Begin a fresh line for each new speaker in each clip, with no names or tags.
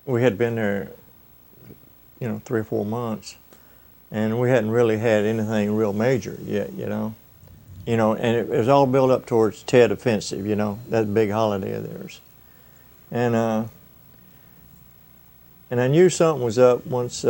we had been there, 3 or 4 months, and we hadn't really had anything real major yet, and it was all built up towards Tet Offensive, that big holiday of theirs. And I knew something was up once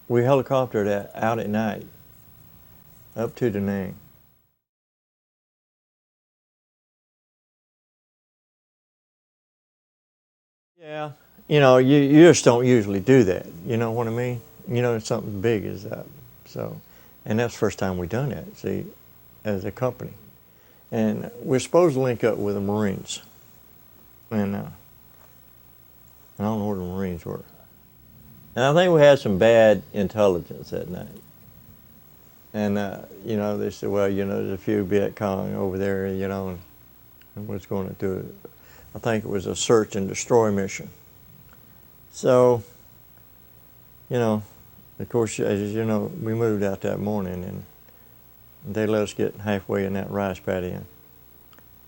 we helicoptered out at night up to Da Nang. Yeah, you just don't usually do that. You know what I mean? Something big is up. So, and that's the first time we done that. See, as a company, and we're supposed to link up with the Marines, and I don't know where the Marines were. And I think we had some bad intelligence that night. And they said, well, there's a few Viet Cong over there, and was going to do it. I think it was a search and destroy mission. So, of course, as you know, we moved out that morning, and they let us get halfway in that rice paddy, and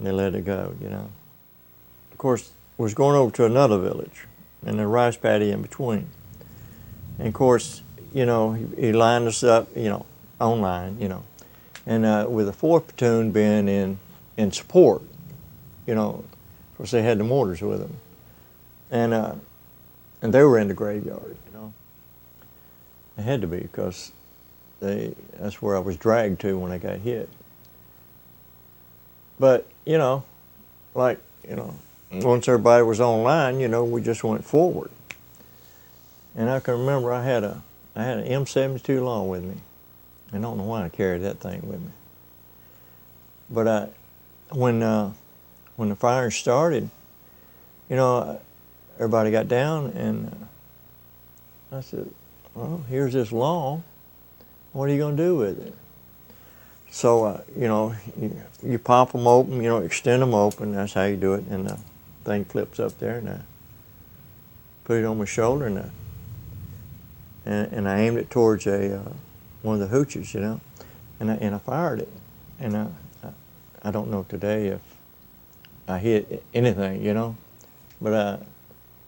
they let it go, Of course, we was going over to another village, and the rice paddy in between. And of course, he lined us up, on line, and with the 4th platoon being in support, of course they had the mortars with them, and they were in the graveyard, They had to be because that's where I was dragged to when I got hit. But once everybody was online, we just went forward. And I can remember I had an M72 Law with me. I don't know why I carried that thing with me. But when the firing started, everybody got down, and I said, well, here's this Law. What are you going to do with it? So, you pop them open, extend them open. That's how you do it. And the thing flips up there, and I put it on my shoulder, and I aimed it towards one of the hooches, and I fired it. And I don't know today if I hit anything, but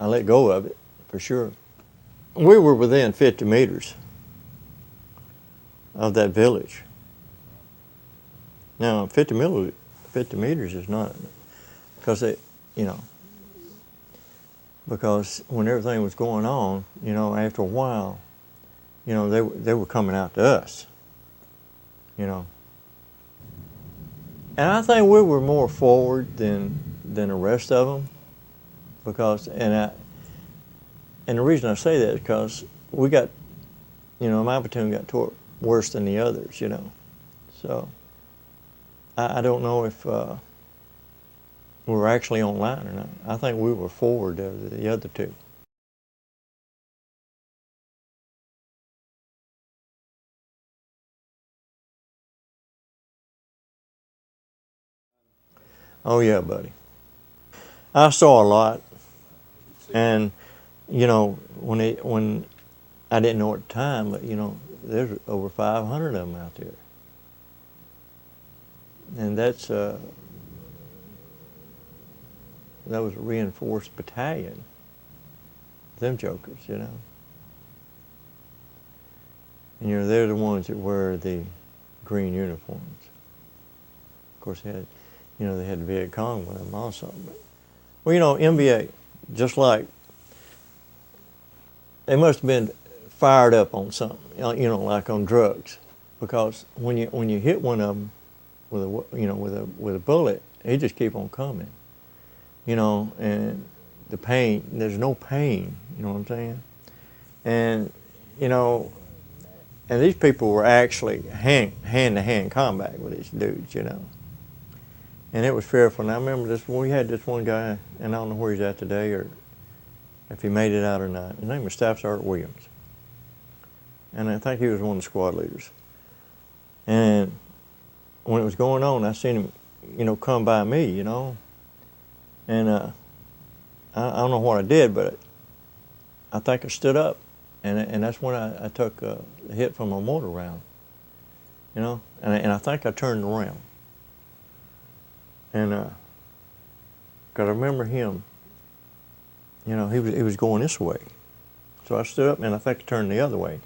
I let go of it for sure. We were within 50 meters of that village. Now, 50 meters is not, because because when everything was going on, after a while, they were coming out to us, And I think we were more forward than the rest of them, because, and the reason I say that is because we got, my platoon got tore worse than the others, So I don't know if we were actually on line or not. I think we were forward of the other two. Oh yeah, buddy. I saw a lot, and when I didn't know at the time, but there's over 500 of them out there, and that was a reinforced battalion. Them jokers, And they're the ones that wear the green uniforms. Of course, they had Viet Cong with them also. But, well, MBA, just like, they must have been fired up on something, like on drugs, because when you hit one of them with a bullet, they just keep on coming, and the pain, there's no pain, you know what I'm saying? And and these people were actually hand-to-hand combat with these dudes, And it was fearful. And I remember we had this one guy, and I don't know where he's at today or if he made it out or not. His name was Staff Sergeant Williams. And I think he was one of the squad leaders. And when it was going on, I seen him, come by me, And I don't know what I did, but I think I stood up. And that's when I took a hit from a mortar round, And I think I turned around. And because I remember him, you know, he was going this way. So I stood up and I think I turned the other way.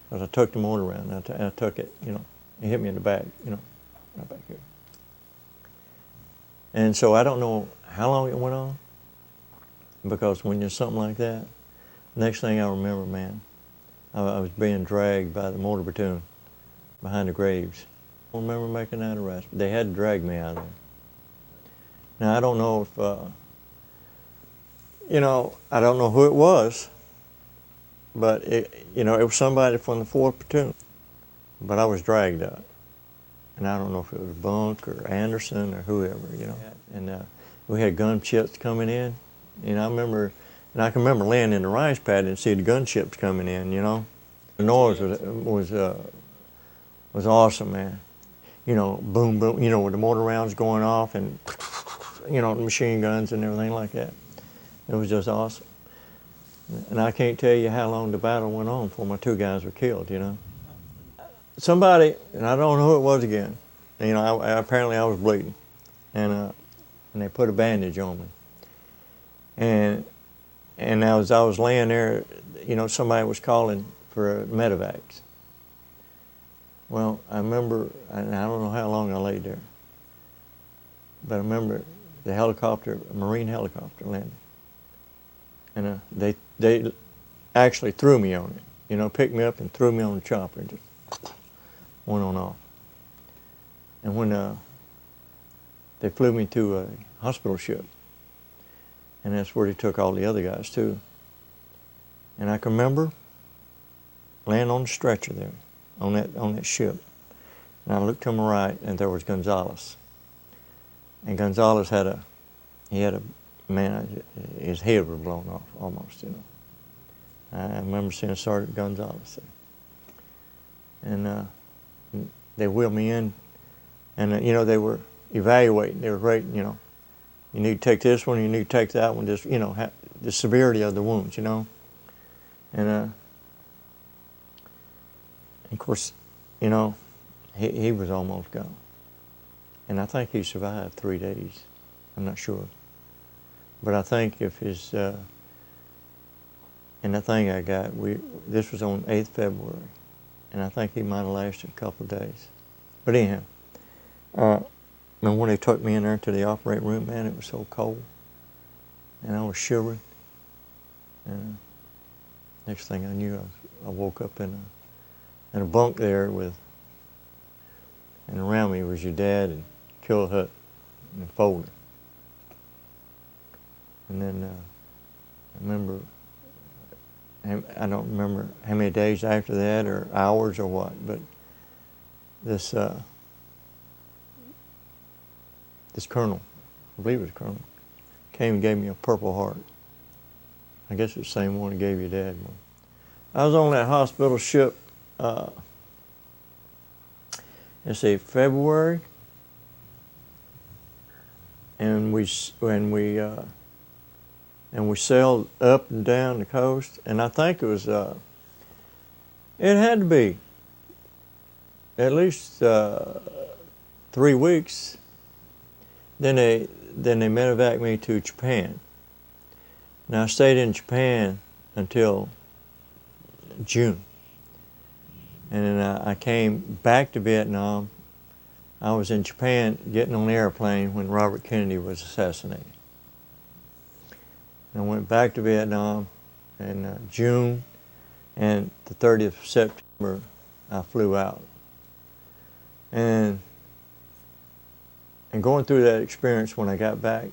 Because I took the mortar around and I took it, you know, it hit me in the back, you know, right back here. And so I don't know how long it went on, because when there's something like that, next thing I remember, man, I was being dragged by the mortar platoon behind the graves. I don't remember making that arrest, but they had to drag me out of there. Now, I don't know if, you know, I don't know who it was, but, you know, it was somebody from the 4th platoon. But I was dragged out. And I don't know if it was Bunk or Anderson or whoever, you know. And we had gunships coming in. And I can remember laying in the rice paddy and see the gunships coming in, you know. The noise was awesome, man. You know, boom, boom, you know, with the mortar rounds going off and, you know, the machine guns and everything like that. It was just awesome. And I can't tell you how long the battle went on before my 2 guys were killed, you know. Somebody, and I don't know who it was again, you know, apparently I was bleeding. And they put a bandage on me. And as I was laying there, you know, somebody was calling for medevacs. Well, I remember, and I don't know how long I laid there, but I remember the helicopter, a Marine helicopter landed. And they actually threw me on it, you know, picked me up and threw me on the chopper and just went on off. And when they flew me to a hospital ship, and that's where they took all the other guys too. And I can remember laying on the stretcher there, on that ship. And I looked to my right, and there was Gonzalez. And Gonzalez had a man, his head was blown off almost, you know. I remember seeing Sergeant Gonzalez there. And they wheeled me in, and you know, they were evaluating, they were rating, you know, you need to take this one, you need to take that one, just, you know, the severity of the wounds, you know. And of course, you know, he was almost gone. And I think he survived 3 days. I'm not sure. But I think if his, and the thing I got, this was on 8th February, and I think he might have lasted a couple of days. But anyhow, and when they took me in there to the operating room, man, it was so cold, and I was shivering. And next thing I knew, I woke up in a bunk there and around me was your dad and Kill Hut and Folder. And then I remember, I don't remember how many days after that or hours or what, but this colonel, I believe it was a colonel, came and gave me a Purple Heart. I guess it's the same one he gave your dad one. I was on that hospital ship, let's see, February, and we sailed up and down the coast, and I think it was, it had to be at least 3 weeks. Then they medevaced me to Japan. Now I stayed in Japan until June, and then I came back to Vietnam. I was in Japan getting on an airplane when Robert Kennedy was assassinated. I went back to Vietnam in June, and the 30th of September, I flew out. And going through that experience when I got back,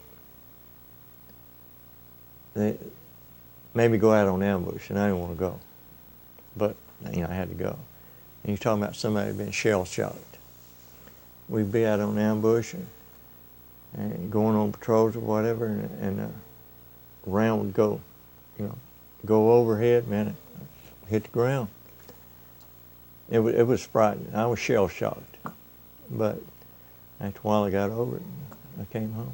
they made me go out on ambush, and I didn't want to go. But, you know, I had to go. And you're talking about somebody being shell-shocked. We'd be out on ambush and going on patrols or whatever, and round would go, you know, go overhead, man, hit the ground. It was frightening. I was shell-shocked. But after a while I got over it and I came home.